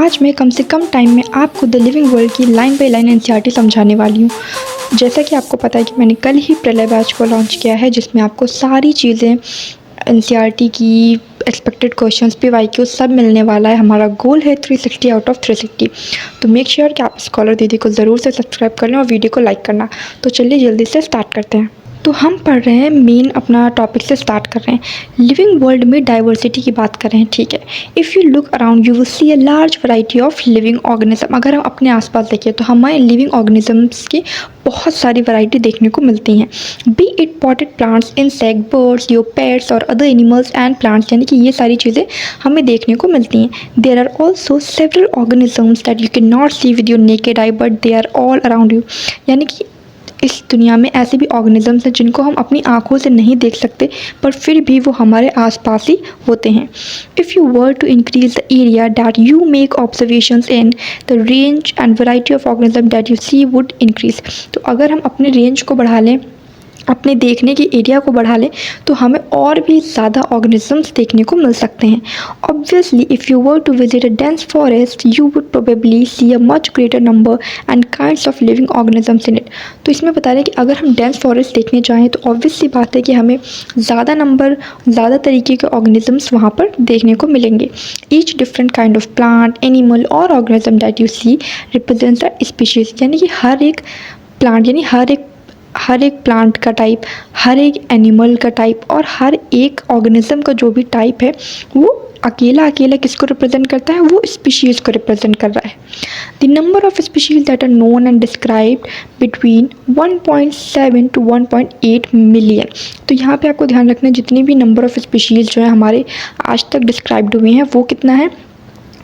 आज मैं कम से कम टाइम में आपको द लिविंग वर्ल्ड की लाइन बाय लाइन एनसीईआरटी समझाने वाली हूँ। जैसा कि आपको पता है कि मैंने कल ही प्रलय बैच को लॉन्च किया है, जिसमें आपको सारी चीज़ें एनसीईआरटी की एक्सपेक्टेड क्वेश्चंस पीवाईक्यू सब मिलने वाला है। हमारा गोल है 360 आउट ऑफ 360। तो मेक श्योर कि आप स्कॉलर दीदी को ज़रूर से सब्सक्राइब कर लें और वीडियो को लाइक करना। तो चलिए जल्दी से स्टार्ट करते हैं। तो हम पढ़ रहे हैं, मेन अपना टॉपिक से स्टार्ट कर रहे हैं। लिविंग वर्ल्ड में डाइवर्सिटी की बात कर रहे हैं, ठीक है। If you look around you will see a large variety of living organism. अगर हम अपने आसपास देखें तो हमें लिविंग ऑर्गेनिजम्स की बहुत सारी वैरायटी देखने को मिलती हैं। B it potted plants, insect, birds, your pets और अदर एनिमल्स एंड प्लांट्स, यानी कि ये सारी चीज़ें हमें देखने को मिलती हैं। There are also several organisms that you can not see with your naked eye but they are all around you. यानी कि इस दुनिया में ऐसे भी ऑर्गेनिजम्स हैं जिनको हम अपनी आँखों से नहीं देख सकते, पर फिर भी वो हमारे आसपास ही होते हैं। If you were to increase the area that you make observations in, the range and variety of organism that you see would increase. तो अगर हम अपने रेंज को बढ़ा लें, अपने देखने की एरिया को बढ़ा लें, तो हमें और भी ज़्यादा ऑर्गेनिजम्स देखने को मिल सकते हैं। Obviously if you were to visit a dense forest you would probably see a much greater number and kinds of living organisms in it. तो इसमें बता रहे हैं कि अगर हम डेंस फॉरेस्ट देखने जाएँ तो ऑब्वियस सी बात है कि हमें ज़्यादा तरीके के ऑर्गेनिजम्स वहाँ पर देखने को मिलेंगे। Each different kind of plant, animal और organism that you see represents a species. यानी कि हर एक प्लांट, यानी हर एक प्लांट का टाइप, हर एक एनिमल का टाइप और हर एक ऑर्गेनिज्म का जो भी टाइप है वो अकेला किसको रिप्रेजेंट करता है, वो स्पीशीज़ को रिप्रेजेंट कर रहा है। The number of species that are known and described between 1.7 to 1.8 million. तो यहाँ पे आपको ध्यान रखना है, जितनी भी नंबर ऑफ स्पीशीज़ जो है हमारे आज तक डिस्क्राइब्ड हुए हैं वो कितना है,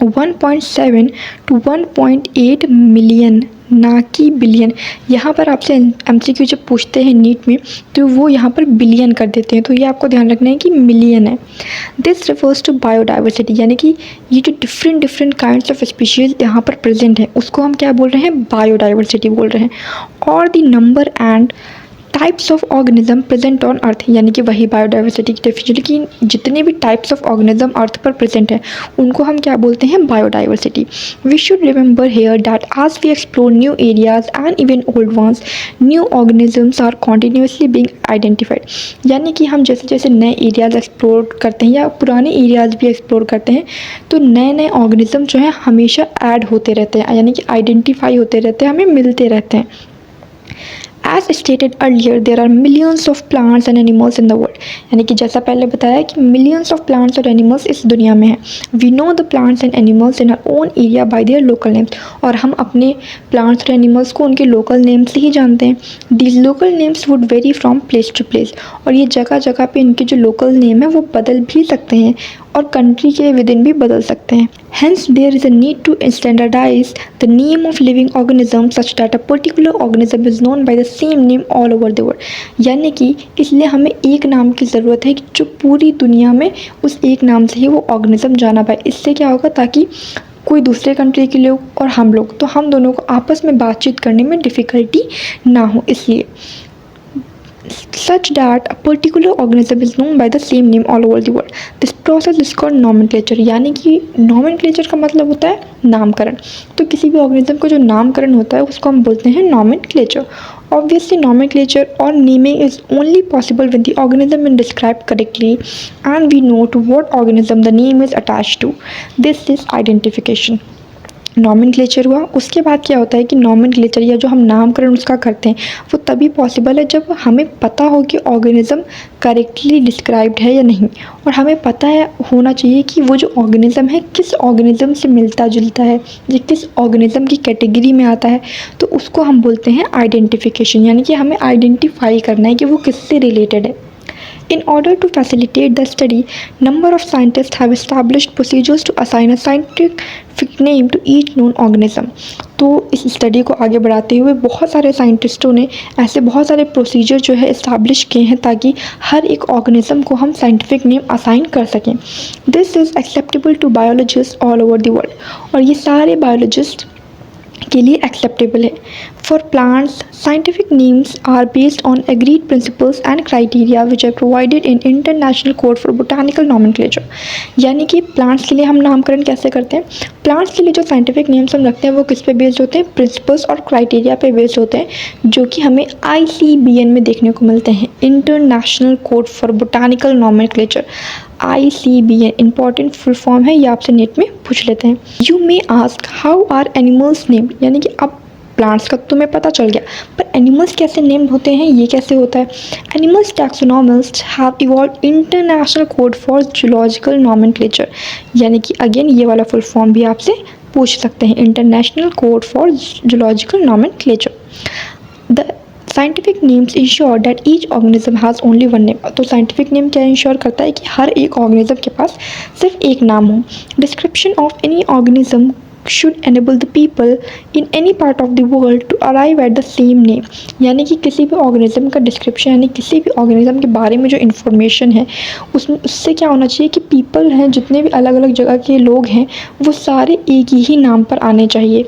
1.7 to 1.8 मिलियन, ना कि बिलियन। यहाँ पर आपसे एमसीक्यू जब पूछते हैं नीट में तो वो यहाँ पर बिलियन कर देते हैं, तो ये आपको ध्यान रखना है कि मिलियन है। दिस रिफर्स टू बायोडाइवर्सिटी, यानी कि ये जो डिफरेंट काइंड्स ऑफ स्पीशीज़ यहाँ पर प्रेजेंट है उसको हम क्या बोल रहे हैं, बायोडाइवर्सिटी बोल रहे हैं। और the number and types of organism present on earth, यानी कि वही बायोडाइवर्सिटी की डेफिनेशन कि जितने भी टाइप्स ऑफ ऑर्गेनिज्म अर्थ पर प्रेजेंट है उनको हम क्या बोलते हैं, biodiversity. We should remember here that आज we explore new areas and even old ones, new organisms are continuously being identified. यानी कि हम जैसे जैसे नए एरियाज एक्सप्लोर करते हैं या पुराने एरियाज भी एक्सप्लोर करते हैं तो नए ऑर्गेनिज्म जो है हमेशा ऐड होते रहते हैं, यानी कि आइडेंटिफाई होते रहते हैं, हमें मिलते रहते हैं। As stated earlier, there are millions of plants and animals in the world। यानी कि जैसा पहले बताया कि millions of plants और animals इस दुनिया में हैं। We know the plants and animals in our own area by their local names। और हम अपने plants और animals को उनके local names से ही जानते हैं। These local names would vary from place to place। और ये जगह जगह पे इनके जो local name है वो बदल भी सकते हैं और कंट्री के विद इन भी बदल सकते हैं। Hence there is a need to standardize the name of living organism such that a particular organism is known by the same name all over the world। यानी कि इसलिए हमें एक नाम की ज़रूरत है कि जो पूरी दुनिया में उस एक नाम से ही वो ऑर्गेनिज्म जाना पाए। इससे क्या होगा, ताकि कोई दूसरे कंट्री के लोग और हम लोग, तो हम दोनों को आपस में बातचीत करने में डिफ़िकल्टी ना हो, इसलिए such that a particular organism is known by the same name all over the world। This process is called nomenclature। यानी कि nomenclature का मतलब होता है नामकरण। तो किसी भी ऑर्गेनिज्म का जो नामकरण होता है उसको हम बोलते हैं nomenclature। Obviously nomenclature or naming is only possible when the organism is described correctly and we know to what organism the name is attached to। This is identification। Nomenclature हुआ। उसके बाद क्या होता है कि नॉमेनक्लेचर या जो हम नामकरण उसका करते हैं वो तभी पॉसिबल है जब हमें पता हो कि ऑर्गेनिज्म करेक्टली डिस्क्राइब्ड है या नहीं, और हमें पता है होना चाहिए कि वो जो ऑर्गेनिज्म है किस ऑर्गेनिज्म से मिलता जुलता है या किस ऑर्गेनिज्म की कैटेगरी में आता है, तो उसको हम बोलते हैं आइडेंटिफिकेशन। यानी कि हमें आइडेंटिफाई करना है कि वो किससे रिलेटेड है। In order to facilitate the study, number of scientists have established procedures to assign a scientific name to each known organism। तो इस स्टडी को आगे बढ़ाते हुए बहुत सारे साइंटिस्टों ने ऐसे बहुत सारे प्रोसीजर जो है इस्टेब्लिश किए हैं ताकि हर एक ऑर्गेनिज्म को हम साइंटिफिक नेम असाइन कर सकें। This is acceptable to biologist all over the world. और ये सारे बायोलॉजिस्ट के लिए एक्सेप्टेबल है। For plants scientific names are based on agreed principles and criteria which are provided in international code for botanical nomenclature. यानी कि plants के लिए हम नामकरण कैसे करते हैं, प्लांट्स के लिए जो साइंटिफिक नेम्स हम रखते हैं वो किस पे बेस्ड होते हैं, प्रिंसिपल्स और क्राइटेरिया पे बेस्ड होते हैं, जो कि हमें ICBN में देखने को मिलते हैं, international code for botanical nomenclature. ICBN important full form है, ये आपसे नेट में पूछ लेते हैं। You may ask how are animals named, यानी कि अब प्लांट्स का तुम्हें पता चल गया, पर एनिमल्स कैसे नेम्ड होते हैं, ये कैसे होता है। Animals taxonomists have evolved international code for zoological nomenclature, यानी कि अगेन ये वाला फुल फॉर्म भी आपसे पूछ सकते हैं, international code for zoological nomenclature. The scientific names ensure that each organism has only one name. तो साइंटिफिक नेम क्या इंश्योर करता है कि हर एक ऑर्गेनिज्म के पास सिर्फ एक नाम हो। Description of any organism should enable the people in any part of the world to arrive at the same name, यानी कि किसी भी ऑर्गेनिज्म का डिस्क्रिप्शन, यानी किसी भी ऑर्गेनिज्म के बारे में जो इन्फॉर्मेशन है उसमें उससे क्या होना चाहिए कि पीपल हैं, जितने भी अलग अलग जगह के लोग हैं, वो सारे एक ही नाम पर आने चाहिए।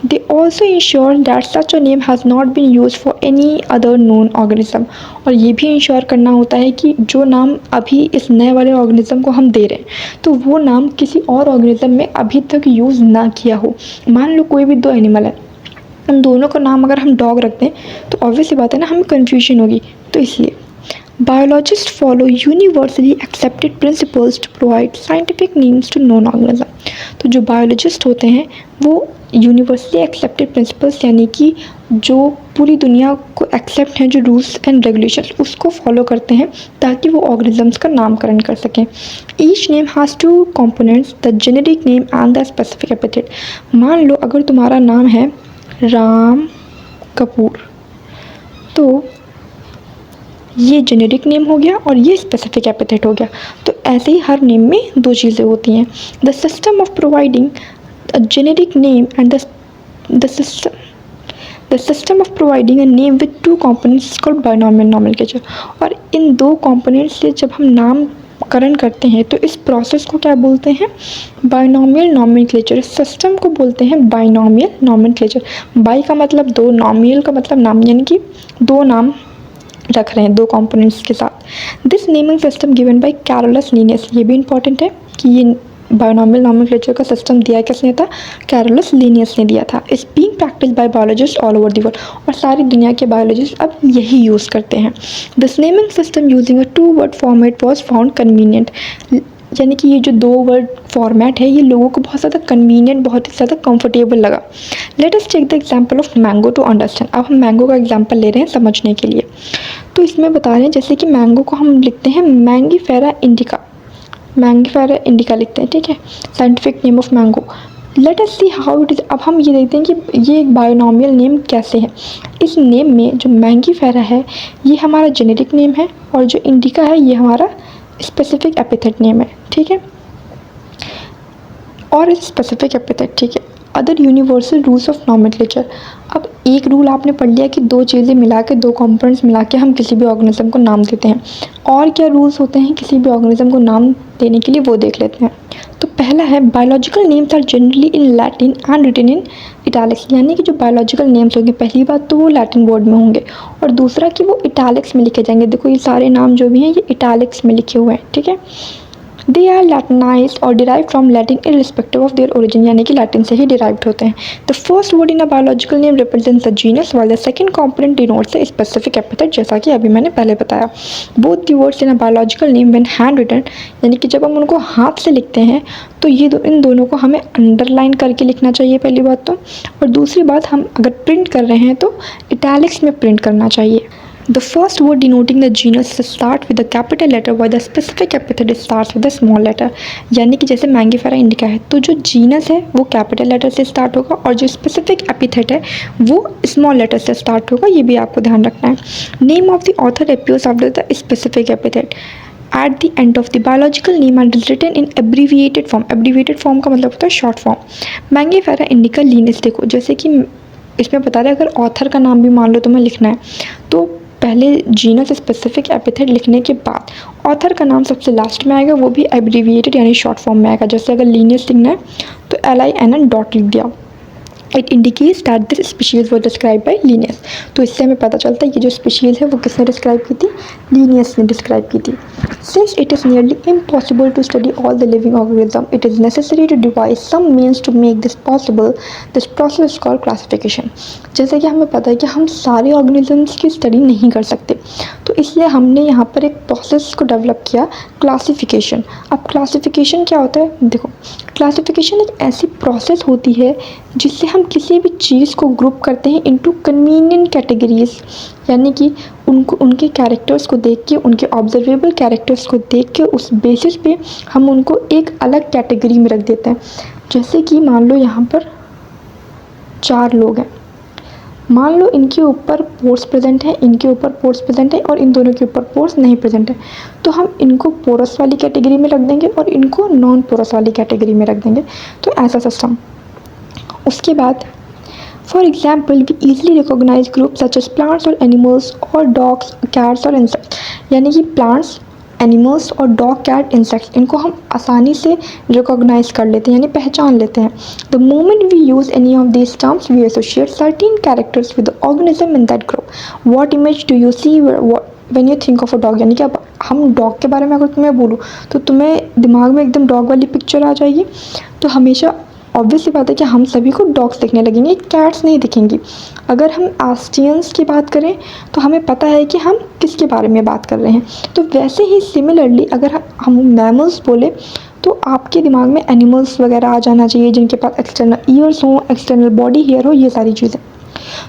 They also ensure that such a name has not been used for any other known organism, और ये भी इंश्योर करना होता है कि जो नाम अभी इस नए वाले ऑर्गेनिज्म को हम दे रहे हैं तो वो नाम किसी और ऑर्गेनिज्म में अभी तक यूज़ ना किया हो। मान लो कोई भी दो एनिमल है, उन दोनों का नाम अगर हम डॉग रखते हैं तो ऑब्वियस सी बात है ना, हमें कन्फ्यूजन होगी। तो इसलिए Biologists follow universally accepted principles to provide scientific names to known organism। तो जो बायोलॉजिस्ट होते हैं वो यूनिवर्सली एक्सेप्टेड प्रिंसिपल्स, यानी कि जो पूरी दुनिया को एक्सेप्ट हैं, जो रूल्स एंड रेगुलेशंस उसको फॉलो करते हैं ताकि वो ऑर्गेनिजम्स का नामकरण कर सकें। Each name has two components, the generic name and the specific epithet. मान लो अगर तुम्हारा नाम है राम कपूर, तो ये जेनेरिक नेम हो गया और ये स्पेसिफिक एपिथेट हो गया। तो ऐसे ही हर नेम में दो चीज़ें होती हैं। The system of providing a generic name and the system of providing a name with two components called binomial nomenclature. और इन दो कंपोनेंट्स से जब हम नामकरण करते हैं तो इस प्रोसेस को क्या बोलते हैं, बायनॉमियल नॉमेनक्लेचर। सिस्टम को बोलते हैं बायनॉमियल नॉमेनक्लेचर। बाई का मतलब दो, नॉमियल का मतलब नाम, यानी कि दो नाम रख रहे हैं दो कंपोनेंट्स के साथ। This naming system given by Carolus Linnaeus, ये भी इंपॉर्टेंट है कि ये बायनॉमियल नॉमेनक्लेचर का सिस्टम दिया किसने था, कैरोलस लिनियस ने दिया था। इस being practice by biologist all over the world, और सारी दुनिया के बायोलॉजिस्ट अब यही यूज़ करते हैं। This naming system using a 2-word format was found convenient, यानी कि ये जो 2-word फॉर्मेट है ये लोगों को बहुत ज़्यादा कन्वीनियंट, बहुत ही ज़्यादा कंफर्टेबल लगा। Let us take the example of mango to understand. अब हम मैंगो का एग्जांपल ले रहे हैं समझने के लिए। तो इसमें बता रहे हैं जैसे कि मैंगो को हम लिखते हैं मैंगीफेरा इंडिका, मैंगीफेरा इंडिका लिखते हैं, ठीक है, scientific name of mango. Let us see how it is. अब हम ये देखते हैं कि ये एक बायोनॉमियल नेम कैसे है। इस नेम में जो मैंगीफेरा है ये हमारा जेनेरिक नेम है और जो इंडिका है ये हमारा स्पेसिफिक एपिथेट नेम है, ठीक है, और स्पेसिफिक एपिथेट, ठीक है। Other universal rules of nomenclature. अब एक रूल आपने पढ़ लिया कि दो चीज़ें मिला के, दो कंपोनेंट्स मिला के हम किसी भी ऑर्गेनिज्म को नाम देते हैं। और क्या रूल्स होते हैं किसी भी ऑर्गेनिज्म को नाम देने के लिए, वो देख लेते हैं। तो पहला है biological names are generally in Latin and written in italics, यानी कि जो बायोलॉजिकल नेम्स होंगे पहली बात तो वो लैटिन वर्ड में होंगे और दूसरा कि वो इटैलिक्स में लिखे जाएंगे। देखो ये सारे नाम जो भी हैं ये इटैलिक्स में लिखे हुए हैं, ठीक है। They are Latinized or derived from Latin irrespective of their origin, यानी कि लैटिन से ही derived होते हैं। The first word in a biological name represents the genus while the second component denotes a specific epithet, जैसा कि अभी मैंने पहले बताया। Both the words in a biological name when handwritten, यानी कि जब हम उनको हाथ से लिखते हैं तो ये इन दोनों को हमें अंडरलाइन करके लिखना चाहिए पहली बात तो, और दूसरी बात हम अगर प्रिंट कर रहे हैं तो इटैलिक्स में प्रिंट करना चाहिए। The first word denoting the genus start with a capital letter while the specific epithet starts with a small letter, यानी कि जैसे मैंगीफेरा इंडिका है तो जो जीनस है वो कैपिटल लेटर से स्टार्ट होगा और जो स्पेसिफिक एपिथेट है वो स्मॉल लेटर से स्टार्ट होगा, ये भी आपको ध्यान रखना है। Name of the author appears after the specific epithet at the end of the biological name and is written in abbreviated form। abbreviated form का मतलब होता है short form. Mangifera indica Linnaeus, देखो जैसे कि इसमें बता रहे अगर ऑथर का नाम भी मान लो तुम्हें लिखना है तो पहले जीनस स्पेसिफिक एपिथेट लिखने के बाद ऑथर का नाम सबसे लास्ट में आएगा, वो भी एब्रीविएटेड यानी शॉर्ट फॉर्म में आएगा। जैसे अगर लीनियस लिखना है तो LINN डॉट लिख दिया, it indicates that this species were describe by Linnaeus. तो इससे हमें पता चलता है कि जो स्पीशीज़ है वो किसने डिस्क्राइब की थी, लीनियस ने डिस्क्राइब की थी। Since it is nearly impossible to study all the living organism, it is necessary to devise some means to make this possible. This process is called classification. जैसे कि हमें पता है कि हम सारे ऑर्गेनिजम्स की स्टडी नहीं कर सकते, तो इसलिए हमने यहाँ पर एक प्रोसेस को डेवलप किया, क्लासिफिकेशन। अब क्लासिफिकेशन क्या होता है, देखो क्लासिफिकेशन एक ऐसी प्रोसेस होती है जिससे हम किसी भी चीज़ को ग्रुप करते हैं इनटू कन्वीनियंट कैटेगरीज, यानी कि उनको उनके कैरेक्टर्स को देख के, उनके ऑब्जर्वेबल कैरेक्टर्स को देख के उस बेसिस पे हम उनको एक अलग कैटेगरी में रख देते हैं। जैसे कि मान लो यहाँ पर 4 लोग हैं, मान लो इनके ऊपर पोर्स प्रेजेंट है, इनके ऊपर पोर्स प्रेजेंट है और इन दोनों के ऊपर पोर्स नहीं प्रेजेंट है, तो हम इनको पोरस वाली कैटेगरी में रख देंगे और इनको नॉन पोरस वाली कैटेगरी में रख देंगे। तो ऐसा सिस्टम। उसके बाद for example we easily recognise group such as plants और एनिमल्स और डॉग्स, कैट्स और इंसेक्ट्स, यानी कि प्लांट्स, एनिमल्स और डॉग, कैट, इंसेक्ट्स, इनको हम आसानी से रिकॉग्नाइज कर लेते हैं, यानी पहचान लेते हैं। The moment we use any of this terms we associate certain characters with the organism in that group. What image do you see when you think of a dog, यानी कि अब हम डॉग के बारे में अगर तुम्हें बोलूँ तो तुम्हें दिमाग में एकदम डॉग वाली पिक्चर आ जाएगी। तो हमेशा ऑब्वियसली बात है कि हम सभी को डॉग्स दिखने लगेंगे, कैट्स नहीं दिखेंगी। अगर हम एस्टियंस की बात करें तो हमें पता है कि हम किसके बारे में बात कर रहे हैं। तो वैसे ही सिमिलरली अगर हम मैमल्स बोले तो आपके दिमाग में एनिमल्स वगैरह आ जाना चाहिए जिनके पास एक्सटर्नल ईयर्स हों, एक्सटर्नल बॉडी हेयर हो, ये सारी चीज़ें।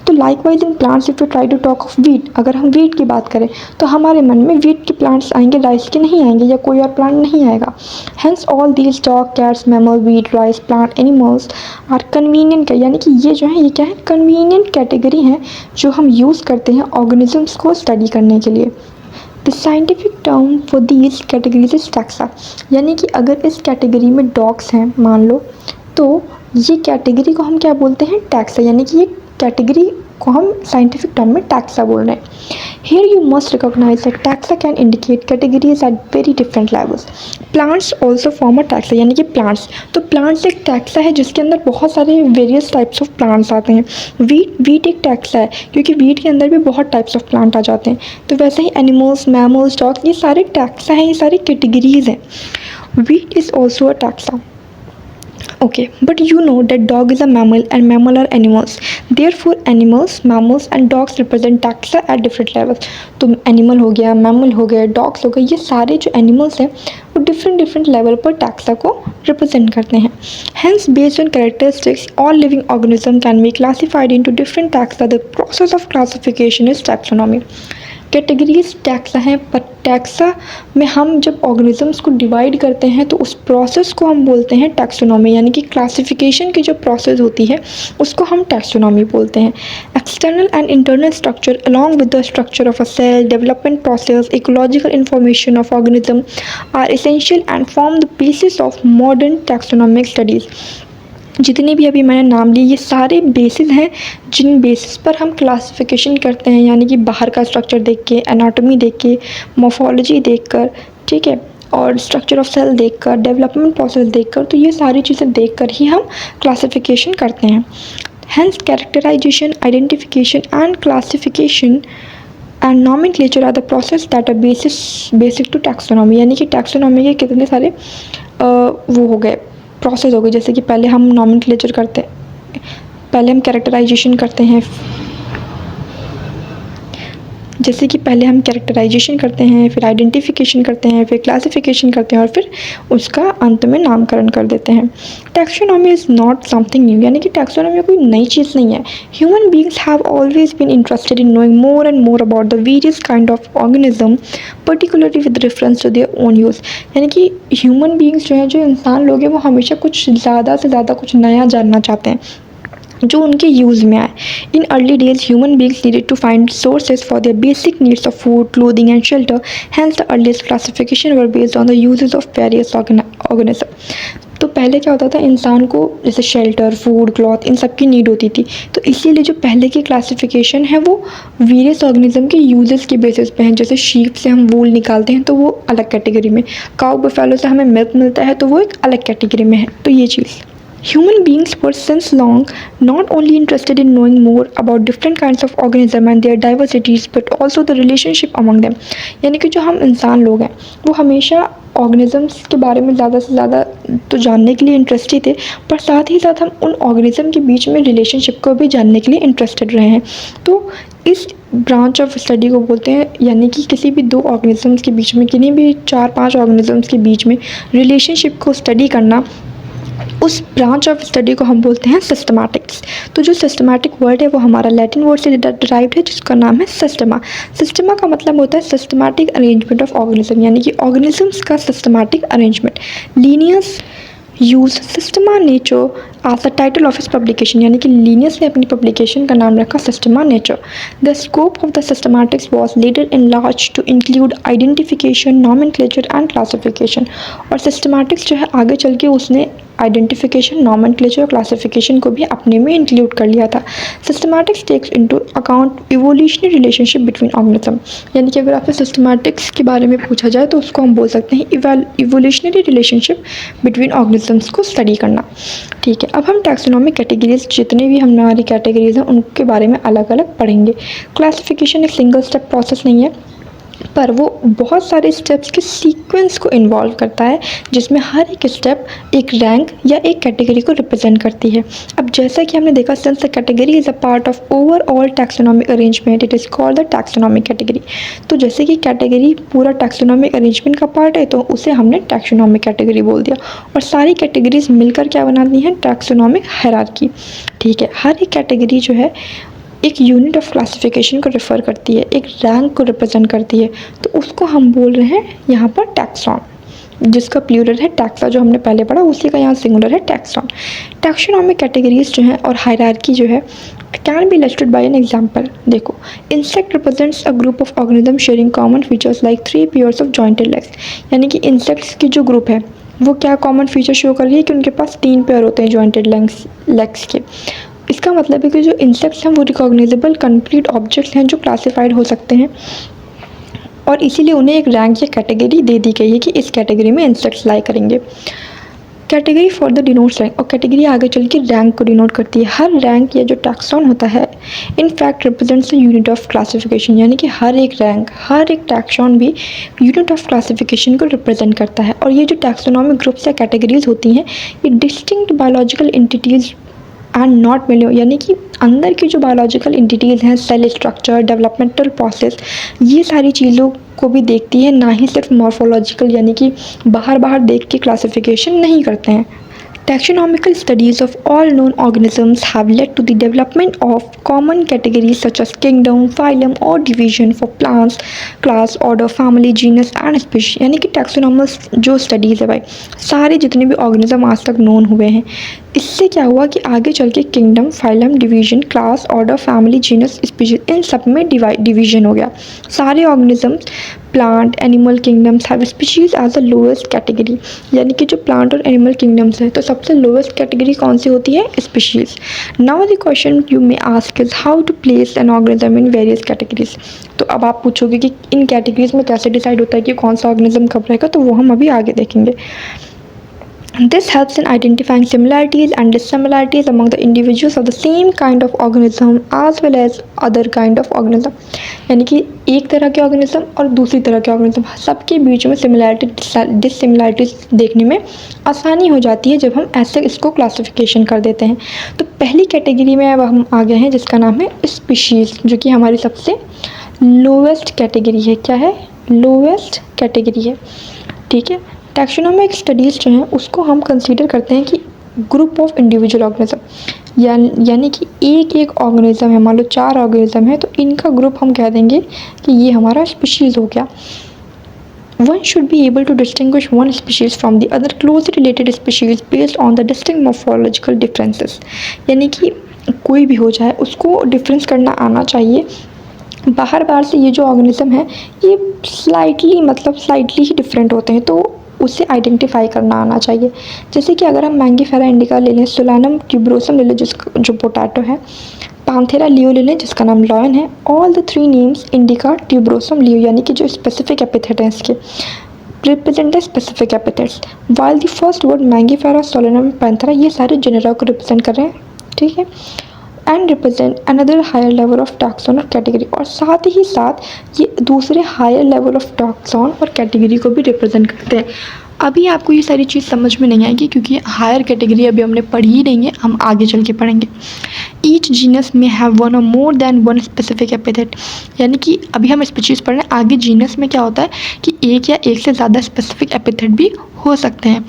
तो likewise in plants if you try to talk of wheat, अगर हम वीट की बात करें तो हमारे मन में वीट के प्लांट्स आएंगे, राइस के नहीं आएंगे या कोई और प्लांट नहीं आएगा। Hence all these dog, cats, mammal, wheat, rice, plant, animals are convenient, यानी कि ये जो है ये क्या है, कन्वीनियंट कैटेगरी हैं जो हम यूज़ करते हैं ऑर्गेनिजम्स को स्टडी करने के लिए। The scientific term for these categories is taxa, यानी कि अगर इस कैटेगरी में डॉग्स हैं मान लो, तो ये कैटेगरी को हम क्या बोलते हैं, टैक्सा, यानी कि ये कैटेगरी को हम साइंटिफिक टर्म में टैक्सा बोल रहे हैं। Here you must recognise that taxa can indicate categories at very different levels. Plants also form a taxa, यानी कि प्लांट्स, तो प्लांट्स एक टैक्सा है जिसके अंदर बहुत सारे वेरियस टाइप्स ऑफ प्लांट्स आते हैं। वीट एक टैक्सा है क्योंकि वीट के अंदर भी बहुत टाइप्स ऑफ प्लांट आ जाते हैं। तो वैसे ही एनिमल्स, मैमल्स, डॉग्स, ये सारे टैक्सा हैं, ये सारी कैटेगरीज हैं। Wheat is also a taxa. Okay, but you know that dog is a mammal and mammal are animals. Therefore, animals, mammals and dogs represent taxa at different levels. तो animal हो गया, mammal हो गया, dogs हो गए, ये सारे जो animals हैं वो different level पर taxa को represent करते हैं. Hence, based on characteristics, all living organisms can be classified into different taxa. The process of classification is taxonomy. Categories taxa हैं, पर टैक्सा में हम जब ऑर्गेनिजम्स को डिवाइड करते हैं तो उस प्रोसेस को हम बोलते हैं टैक्सोनॉमी, यानी कि क्लासिफिकेशन की जो प्रोसेस होती है उसको हम टैक्सोनॉमी बोलते हैं। External and internal structure along with the structure of a cell, development process, ecological information of organism are essential and form the basis of modern taxonomic studies. जितने भी अभी मैंने नाम लिए ये सारे बेसिस हैं जिन बेसिस पर हम क्लासिफिकेशन करते हैं, यानी कि बाहर का स्ट्रक्चर देख के, एनाटॉमी देख के, मॉर्फोलॉजी देख कर, ठीक है, और स्ट्रक्चर ऑफ सेल देख कर, डेवलपमेंट प्रोसेस देख कर, तो ये सारी चीज़ें देख कर ही हम क्लासिफिकेशन करते हैं। Hence characterisation, identification and classification and nomenclature are the process that are basic to taxonomy, यानी कि टैक्सोनॉमी के कितने सारे वो हो गए, प्रोसेस हो गई। जैसे कि पहले हम नॉमेनक्लेचर करते हैं, पहले हम कैरेक्टराइजेशन करते हैं, जैसे कि पहले हम कैरेक्टराइजेशन करते हैं, फिर आइडेंटिफिकेशन करते हैं, फिर क्लासिफिकेशन करते हैं और फिर उसका अंत में नामकरण कर देते हैं। Taxonomy is not something new, यानी कि टैक्सोनॉमी कोई नई चीज़ नहीं है। Human beings have always been interested in knowing more and more about the various kind of organism, particularly with reference to their own use, यानी कि ह्यूमन बींग्स जो हैं, जो इंसान लोग हैं, वो हमेशा कुछ ज़्यादा से ज़्यादा कुछ नया जानना चाहते हैं जो उनके यूज़ में आए। In early days human beings needed to find sources for their basic needs of food, clothing and shelter. Hence the earliest classification were based on the uses of various organism. तो पहले क्या होता था, इंसान को जैसे शेल्टर, फूड, क्लॉथ, इन सब की नीड होती थी, तो इसीलिए जो पहले की क्लासिफिकेशन है वो वेरियस ऑर्गेनिज्म के यूजेस के बेसिस पे हैं। जैसे शीप से हम वूल निकालते हैं तो वो अलग कैटेगरी में, काऊ बफेलो से हमें मिल्क मिलता है तो वो एक अलग कैटेगरी में है। तो ये चीज़ Human beings were since long not only interested in knowing more about different kinds of organism and their diversities but also the relationship among them. यानी कि जो हम इंसान लोग हैं वो हमेशा ऑर्गेनिजम्स के बारे में ज़्यादा से ज़्यादा तो जानने के लिए इंटरेस्टेड थे, पर साथ ही साथ हम उन ऑर्गेनिज्म के बीच में रिलेशनशिप को भी जानने के लिए इंटरेस्टेड रहे हैं। तो इस ब्रांच ऑफ स्टडी को बोलते हैं, यानी कि किसी भी दो ऑर्गेनिजम्स के बीच में, किन्हीं भी 4-5 ऑर्गेनिजम्स के बीच में रिलेशनशिप को स्टडी करना, उस ब्रांच ऑफ स्टडी को हम बोलते हैं सिस्टमैटिक्स। तो जो सिस्टमैटिक वर्ड है वो हमारा लैटिन वर्ड से डिराइव्ड है जिसका नाम है सिस्टमा। सिस्टमा का मतलब होता है सिस्टमैटिक अरेंजमेंट ऑफ ऑर्गेनिज्म, यानी कि ऑर्गेनिजम्स का systematic arrangement. Linnaeus use Systema Naturae as a title of his publication, यानी कि लीनियस ने अपनी पब्लिकेशन का नाम रखा Systema Naturae. The scope of the systematics was later enlarged to include identification, nomenclature and classification. और systematics जो है आगे चल के उसने आइडेंटिफिकेशन, नॉमेनक्लेचर और क्लासिफिकेशन को भी अपने में इंक्लूड कर लिया था। Systematics takes into account evolutionary relationship between organism, यानी कि अगर आपसे सिस्टमैटिक्स के बारे में पूछा जाए तो उसको हम बोल सकते हैं इवोल्यूशनरी रिलेशनशिप बिटवीन ऑर्गेनिजम्स को स्टडी करना। ठीक है, अब हम टैक्सोनॉमिक कैटेगरीज, जितने भी हमारी कैटेगरीज हैं उनके बारे में अलग अलग पढ़ेंगे। क्लासिफिकेशन एक सिंगल स्टेप प्रोसेस नहीं है, पर वो बहुत सारे स्टेप्स के सीक्वेंस को इन्वॉल्व करता है, जिसमें हर एक स्टेप एक रैंक या एक कैटेगरी को रिप्रेजेंट करती है। अब जैसा कि हमने देखा, since the category is a part of overall taxonomic arrangement, it is called the taxonomic category. तो जैसे कि कैटेगरी पूरा टैक्सोनॉमिक अरेंजमेंट का पार्ट है तो उसे हमने टैक्सोनॉमिक कैटेगरी बोल दिया, और सारी कैटेगरीज मिलकर क्या बनाती हैं, टैक्सोनॉमिक हायरार्की। ठीक है, हर एक कैटेगरी जो है एक यूनिट ऑफ क्लासिफिकेशन को रेफ़र करती है, एक रैंक को रिप्रेजेंट करती है, तो उसको हम बोल रहे हैं यहाँ पर टैक्सॉन, जिसका प्लूरल है टैक्सा, जो हमने पहले पढ़ा उसी का यहाँ सिंगुलर है टैक्सॉन। टैक्सोनॉमिक कैटेगरीज जो हैं और हायरार्की जो है can be illustrated by an example. देखो, insect represents a group of organism sharing common features like 3 pairs of jointed legs, यानी कि इंसेक्ट्स की जो ग्रुप है वो क्या कॉमन फीचर शो कर रही है कि उनके पास 3 पेयर होते हैं जॉइंटेड लेग्स के। इसका मतलब है कि जो इंसेक्ट्स हैं वो रिकॉग्नाइजेबल कंप्लीट ऑब्जेक्ट्स हैं जो क्लासिफाइड हो सकते हैं, और इसीलिए उन्हें एक रैंक या कैटेगरी दे दी गई है कि इस कैटेगरी में इंसेक्ट्स लाई करेंगे। Category for the denotes rank, और कैटेगरी आगे चल के रैंक को डिनोट करती है। हर रैंक या जो टैक्सॉन होता है in fact represents the unit of classification, यानी कि हर एक रैंक, हर एक टैक्सॉन भी यूनिट ऑफ क्लासिफिकेशन को रिप्रेजेंट करता है। और ये जो टैक्सोनॉमिक ग्रुप्स या कैटेगरीज होती हैं ये distinct biological entities and not मिले, यानी कि अंदर की जो बायोलॉजिकल एंटिटीज़ हैं, सेल स्ट्रक्चर, डेवलपमेंटल प्रोसेस, ये सारी चीज़ों को भी देखती है, ना ही सिर्फ मॉर्फोलॉजिकल, यानी कि बाहर देख के क्लासिफिकेशन नहीं करते हैं। Taxonomical studies of all known organisms have led to the development of common categories such as kingdom, phylum or division for plants, class, order, family, genus and species। यानी कि टैक्सोनॉमस जो स्टडीज़ है भाई, सारे जितने भी ऑर्गेनिज्म आज तक नोन हुए हैं, इससे क्या हुआ कि आगे चल के kingdom, phylum, division, class, order, family, genus, species, इन सब में डिवीजन हो गया। सारे organisms, plant, animal kingdoms have species as the lowest category, यानी कि जो प्लांट और एनिमल किंगडम्स है तो सबसे लोएस्ट कैटेगरी कौन सी होती है, species. Now the question you may ask is how to place an organism in various categories. तो अब आप पूछोगे कि इन कैटेगरीज में कैसे डिसाइड होता है कि कौन सा ऑर्गेनिज्म कब रहेगा, तो वो हम अभी आगे देखेंगे। This helps in identifying similarities and dissimilarities among the individuals of the same kind of organism as well as other kind of organism। यानी कि एक तरह के ऑर्गेनिज्म और दूसरी तरह के ऑर्गेनिज्म सबके बीच में सिमिलैरिटी डिससिमिलैरिटीज देखने में आसानी हो जाती है जब हम ऐसे इसको क्लासिफिकेशन कर देते हैं। तो पहली कैटेगरी में अब हम आ गए हैं जिसका नाम है स्पीशीज़, जो कि हमारी सबसे लोवेस्ट कैटेगरी है। क्या है, लोवेस्ट कैटेगरी है। ठीक है, टैक्सोनॉमिक स्टडीज़ जो हैं उसको हम कंसीडर करते हैं कि ग्रुप ऑफ इंडिविजुअल ऑर्गेनिज्म, यानी कि एक ऑर्गेनिज्म है, मान लो 4 ऑर्गेनिज्म है तो इनका ग्रुप हम कह देंगे कि ये हमारा स्पीशीज़ हो गया। One should be able to distinguish one species from the other closely related species based on the distinct morphological differences। यानी कि कोई भी हो जाए उसको डिफरेंस करना आना चाहिए। बाहर से ये जो ऑर्गेनिज्म है ये स्लाइटली ही डिफरेंट होते हैं, तो उसे आइडेंटिफाई करना आना चाहिए। जैसे कि अगर हम मैंगीफेरा इंडिका ले लें, सोलानम ट्यूबरोसम ले लें जिसका जो पोटैटो है, पांथेरा लियो ले लें जिसका नाम लॉयन है, all the 3 names indica tuberosum leo, यानी कि जो स्पेसिफिक एपिथेट हैं इसके, represent the specific epithets, while the first word Mangifera, Solanum, Panthera ये सारे genera को represent कर रहे हैं, ठीक है, and represent another higher level of taxon और कैटेगरी, और साथ ही साथ ये दूसरे हायर लेवल ऑफ टैक्सॉन और कैटेगरी को भी रिप्रेजेंट करते हैं। अभी आपको ये सारी चीज़ समझ में नहीं आएगी क्योंकि हायर कैटेगरी अभी हमने पढ़ी ही नहीं है, हम आगे चल के पढ़ेंगे। ईच जीनस में हैव वन और more than one specific epithet, यानी कि अभी हम स्पीशीज़ पढ़ रहे हैं, आगे जीनस में क्या होता है कि एक या एक से ज़्यादा स्पेसिफिक एपिथेट भी हो सकते हैं,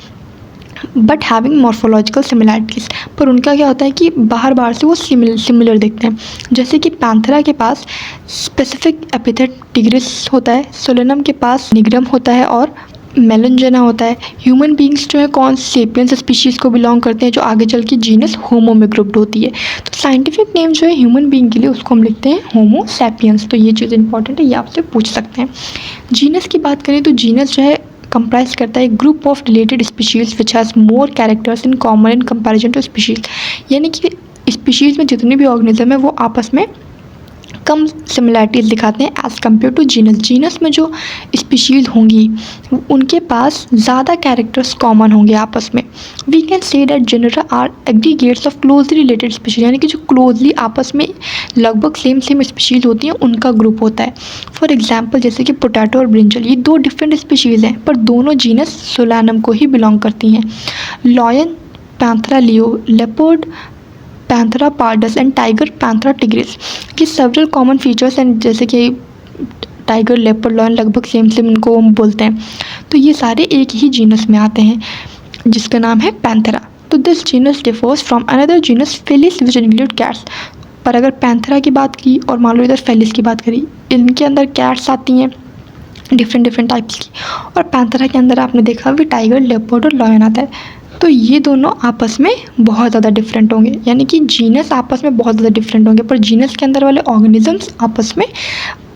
बट हैविंग मॉर्फोलॉजिकल सिमिलैरिटीज़, पर उनका क्या होता है कि बाहर से वो सिमिलर दिखते हैं। जैसे कि पैंथेरा के पास स्पेसिफिक एपिथेट टिग्रिस होता है, सोलेनम के पास निग्रम होता है और मेलनजेना होता है। ह्यूमन बींग्स जो है कौन सेपियंस स्पीशीज़ को बिलोंग करते हैं, जो आगे चल के जीनस होमो में ग्रुप्ड होती है। तो साइंटिफिक नेम जो है ह्यूमन बींग के लिए उसको हम लिखते हैं होमो सैपियंस। तो ये चीज़ इंपॉर्टेंट है, ये आपसे पूछ सकते हैं। जीनस की बात करें तो जीनस जो है कंप्राइज करता है group of related species which has more characters in common in comparison to species, यानी कि स्पीशीज़ में जितने भी ऑर्गेनिज्म है वो आपस में कम सिमिलैरिटीज़ दिखाते हैं as compare to genus. Genus में जो स्पीशीज़ होंगी उनके पास ज़्यादा कैरेक्टर्स कॉमन होंगे आपस में। We can say that genera are aggregates of closely related species, यानी कि जो क्लोजली आपस में लगभग सेम स्पीशीज़ होती हैं उनका ग्रुप होता है। फॉर एग्जाम्पल जैसे कि पोटैटो और ब्रिंजल, ये दो डिफरेंट स्पीशीज़ हैं पर दोनों जीनस सोलानम को ही बिलोंग करती हैं। Lion Panthera leo, leopard Panthera pardus and tiger Panthera tigris, ये सेवरल कॉमन फीचर्स एंड जैसे कि टाइगर, लेपर्ड, लॉयन लगभग सेम इनको हम बोलते हैं। तो ये सारे एक ही जीनस में आते हैं जिसका नाम है पैंथेरा। तो this genus differs from another genus Felis which include cats. पर अगर पैंथेरा की बात की और मान लो इधर फेलिस की बात करी, इनके अंदर कैट्स आती हैं डिफरेंट टाइप्स की, और पैंथेरा के अंदर आपने देखा भी टाइगर, लेपर्ड और लॉयन आता है। तो ये दोनों आपस में बहुत ज़्यादा डिफरेंट होंगे, यानी कि जीनस आपस में बहुत ज़्यादा डिफरेंट होंगे, पर जीनस के अंदर वाले ऑर्गेनिजम्स आपस में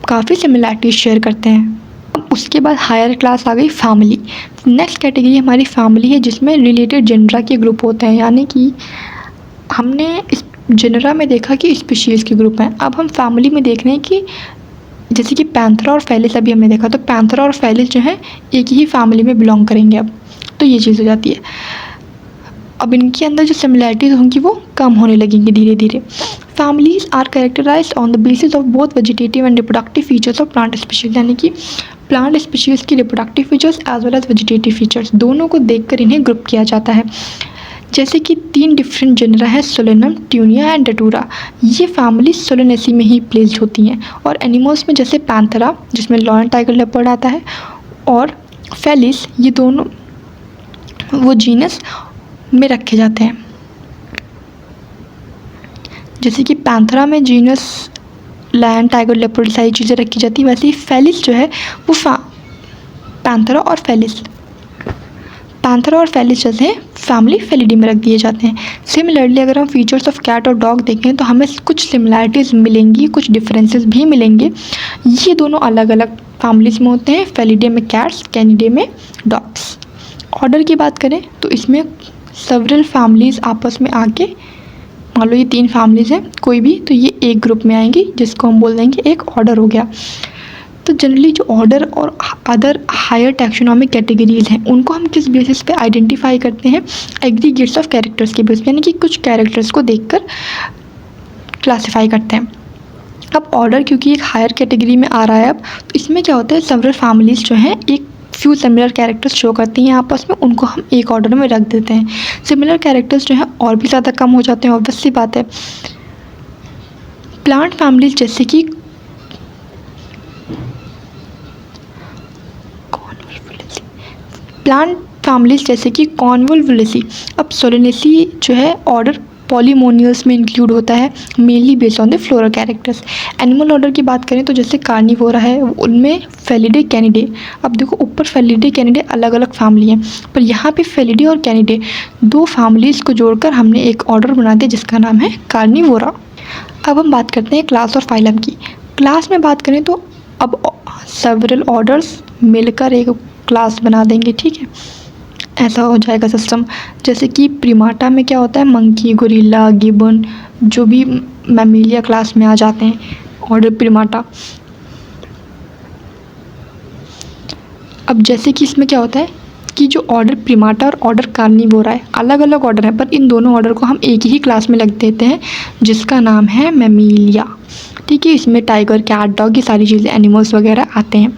काफ़ी सिमिलैरिटीज शेयर करते हैं। अब उसके बाद हायर क्लास आ गई फैमिली। नेक्स्ट कैटेगरी हमारी फैमिली है जिसमें रिलेटेड जेनरा के ग्रुप होते हैं, यानी कि हमने इस जेनरा में देखा कि स्पीशीज़ के ग्रुप हैं, अब हम फैमिली में देख रहे हैं कि जैसे कि पैंथेरा और फेलिस अभी हमने देखा, तो पैंथेरा और फेलिस जो है एक ही फैमिली में बिलोंग करेंगे अब, तो ये चीज़ हो जाती है। अब इनके अंदर जो सिमिलैरिटीज़ होंगी वो कम होने लगेंगी धीरे धीरे। Families are characterised on the basis of both vegetative and reproductive features of plant species, यानी कि प्लांट स्पीशीज़ की reproductive features as well as vegetative features दोनों को देखकर इन्हें ग्रुप किया जाता है। जैसे कि 3 डिफरेंट जेनरा है, सोलेनम, ट्यूनिया एंड डेटूरा। ये फैमिली सोलेनेसी में ही प्लेस्ड होती हैं। और एनिमल्स में जैसे पैंथेरा जिसमें लॉयन, टाइगर, लेपर्ड आता है, और फेलिस, ये दोनों वो जीनस में रखे जाते हैं। जैसे कि पैंथेरा में जीनस लायन, टाइगर, लेपर्ड सारी चीज़ें रखी जाती है, वैसे ही फेलिस जो है वो पैंथेरा और फेलिस जैसे फैमिली फेलिडी में रख दिए जाते हैं। सिमिलरली अगर हम फीचर्स ऑफ कैट और डॉग देखें तो हमें कुछ सिमिलैरिटीज़ मिलेंगी, कुछ डिफरेंसेस भी मिलेंगे। ये दोनों अलग अलग फैमिलीज में होते हैं, फेलिडे में कैट्स, कैनिडे में डॉग्स। ऑर्डर की बात करें तो इसमें सेवरल फैमिलीज़ आपस में आके, मान लो ये 3 फैमिलीज़ हैं कोई भी, तो ये एक ग्रुप में आएंगी जिसको हम बोल देंगे एक ऑर्डर हो गया। तो जनरली जो ऑर्डर और अदर हायर टैक्सोनॉमिक कैटेगरीज हैं उनको हम किस बेसिस पे आइडेंटिफाई करते हैं, एग्रीगेट्स ऑफ कैरेक्टर्स के बेस पे, यानी कि कुछ कैरेक्टर्स को देखकर क्लासिफाई करते हैं। अब ऑर्डर क्योंकि एक हायर कैटेगरी में आ रहा है अब, तो इसमें क्या होता है सेवरल फैमिलीज़ जो हैं एक फ्यू सिमिलर कैरेक्टर्स शो करती हैं आपस में, उनको हम एक ऑर्डर में रख देते हैं। सिमिलर कैरेक्टर्स जो हैं और भी ज़्यादा कम हो जाते हैं, ऑब्वियस सी बात है। प्लांट फैमिलीज जैसे कि कॉन्वोल्वुलेसी। अब सोलेनेसी जो है ऑर्डर पॉलीमोनियल्स में इंक्लूड होता है, mainly based on the floral characters. Animal order की बात करें तो जैसे कार्निवोरा है उनमें फेलिडे, कैनिडे। अब देखो ऊपर फेलिडे, कैनिडे अलग अलग फैमिली हैं, पर यहाँ पे फेलिडे और कैनिडे 2 फैमिलीज़ को जोड़कर हमने एक ऑर्डर बना दिया जिसका नाम है कार्निवोरा। अब हम बात करते हैं क्लास और फाइलम की। क्लास में बात करें तो अब सेवरल ऑर्डर्स मिलकर एक क्लास बना देंगे, ठीक है, ऐसा हो जाएगा सिस्टम। जैसे कि प्रीमाटा में क्या होता है, मंकी, गोरिल्ला, गिबन जो भी मैमिलिया क्लास में आ जाते हैं, ऑर्डर प्रीमाटा। अब जैसे कि इसमें क्या होता है कि जो ऑर्डर प्रीमाटा और ऑर्डर कार्निवोरा है, अलग अलग ऑर्डर है, पर इन दोनों ऑर्डर को हम एक ही क्लास में लग देते हैं जिसका नाम है मैमीलिया। ठीक है, इसमें टाइगर, कैट, डॉग, ये सारी चीज़ें, एनिमल्स वगैरह आते हैं।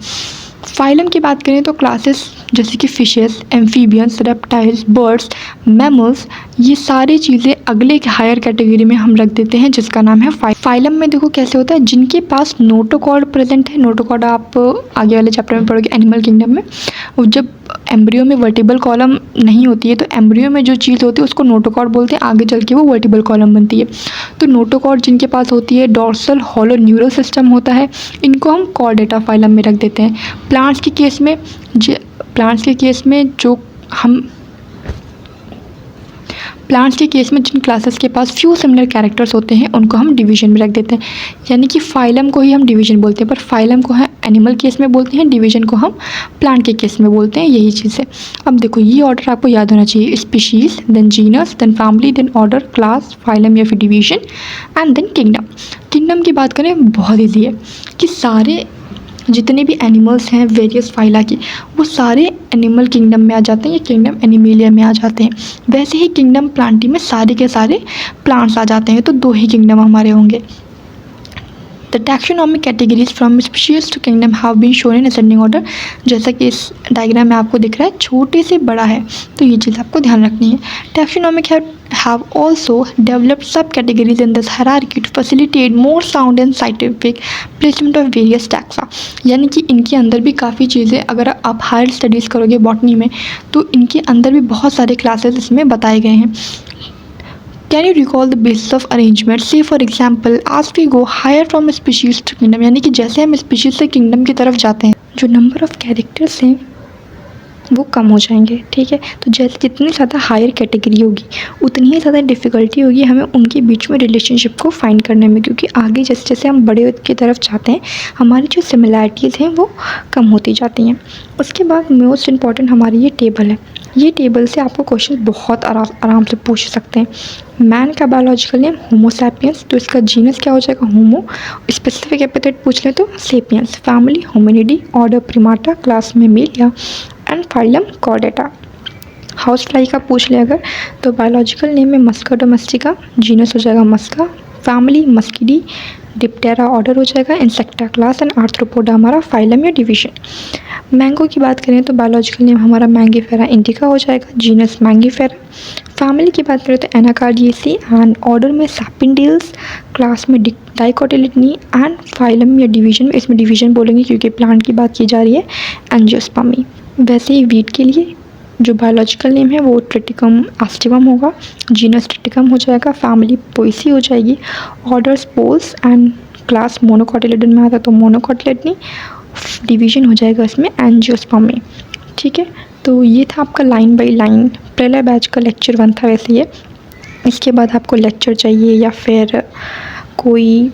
फाइलम की बात करें तो क्लासेस जैसे कि fishes, amphibians, reptiles, birds, mammals, ये सारी चीज़ें अगले हायर कैटेगरी में हम रख देते हैं जिसका नाम है फाइलम। में देखो कैसे होता है, जिनके पास नोटोकॉर्ड प्रेजेंट है, नोटोकॉर्ड आप आगे वाले चैप्टर में पढ़ोगे एनिमल किंगडम में। और जब एम्ब्रियो में वर्टिबल कॉलम नहीं होती है तो एम्ब्रियो में जो चीज़ होती है उसको नोटोकॉर्ड बोलते हैं, आगे चल के वो वर्टिबल कॉलम बनती है। तो नोटोकॉर्ड जिनके पास होती है, डॉर्सल हॉलो न्यूरल सिस्टम होता है, इनको हम कॉर्डेटा फाइलम में रख देते हैं। प्लांट्स के केस में जिन क्लासेस के पास फ्यू सिमिलर कैरेक्टर्स होते हैं उनको हम डिवीजन में रख देते हैं। यानी कि फाइलम को ही हम डिवीजन बोलते हैं, पर फाइलम को हम एनिमल केस में बोलते हैं, डिवीजन को हम प्लांट के केस में बोलते हैं, यही चीज़ है। अब देखो ये ऑर्डर आपको याद होना चाहिए, species, then genus, then family, then order, class, phylum या फिर division, and then kingdom. Kingdom की बात करें बहुत ईजी है कि सारे जितने भी एनिमल्स हैं वेरियस फाइला की, वो सारे एनिमल किंगडम में आ जाते हैं या किंगडम एनिमेलिया में आ जाते हैं। वैसे ही किंगडम प्लांटी में सारे के सारे प्लांट्स आ जाते हैं, तो 2 ही किंगडम हमारे होंगे। The taxonomic categories from species to kingdom have been shown in ascending order. जैसा कि इस डायग्राम में आपको दिख रहा है, छोटे से बड़ा है, तो ये चीज़ आपको ध्यान रखनी है। Taxonomic have also developed subcategories in this hierarchy to facilitate more sound and scientific placement of various taxa। यानी कि इनके अंदर भी काफ़ी चीज़ें, अगर आप हायर स्टडीज़ करोगे बॉटनी में तो इनके अंदर भी बहुत सारे क्लासेस इसमें बताए गए हैं। Can you recall the basis of arrangement? Say for example as we go higher from species to kingdom, यानी कि जैसे हम स्पीशीज से किंगडम की तरफ जाते हैं जो नंबर ऑफ कैरेक्टर्स हैं वो कम हो जाएंगे। ठीक है, तो जैसे जितनी ज़्यादा हायर कैटेगरी होगी उतनी ही ज़्यादा डिफ़िकल्टी होगी हमें उनके बीच में रिलेशनशिप को फाइंड करने में, क्योंकि आगे जैसे जैसे हम बड़े की तरफ जाते हैं हमारी जो सिमिलैरिटीज़ हैं वो कम होती जाती हैं। उसके बाद मोस्ट इम्पॉर्टेंट हमारी ये टेबल है। ये टेबल से आपको क्वेश्चन बहुत आराम से पूछ सकते हैं। मैन का बायोलॉजिकल नेम होमो सैपियंस, तो इसका जीनस क्या हो जाएगा होमो, स्पेसिफिक एपिथेट पूछ ले तो sapiens, family hominidae, order primata, class mammalia, and phylum chordata. House fly का पूछ ले अगर तो बायोलॉजिकल नेम में मस्का डोमेस्टिका, जीनस हो जाएगा मस्का, फैमिली मस्किडी, डिप्टेरा ऑर्डर हो जाएगा इंसेक्टा, क्लास, एंड आर्थ्रोपोडा हमारा फाइलम या डिवीजन। मैंगो की बात करें तो बायोलॉजिकल नेम हमारा मैंगीफेरा इंडिका हो जाएगा, जीनस मैंगीफेरा। फैमिली की बात करें तो एनाकार्डियेसी, एंड ऑर्डर में सैपिंडिल्स, क्लास में डाइकोटिलिडनी, एंड फाइलम या डिवीजन में, इसमें डिवीजन बोलेंगे क्योंकि प्लांट की बात की जा रही है, एंजियोस्पर्मी। वैसे ही वीट के लिए जो बायोलॉजिकल नेम है वो ट्रिटिकम एस्टिवम होगा, जीनस ट्रिटिकम हो जाएगा, फैमिली पोइसी हो जाएगी, ऑर्डर स्पोल्स, एंड क्लास मोनोकोटिलिडन में आता है तो मोनोकोटिलिडनी, डिवीजन हो जाएगा इसमें एंजियोस्पर्मी। ठीक है, तो ये था आपका लाइन बाय लाइन पहला बैच का लेक्चर 1 था वैसे ये। इसके बाद आपको लेक्चर चाहिए या फिर कोई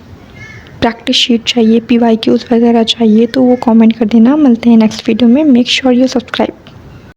प्रैक्टिस शीट चाहिए, PYQs वगैरह चाहिए तो वो कमेंट कर देना। मिलते हैं नेक्स्ट वीडियो में। Make sure you subscribe.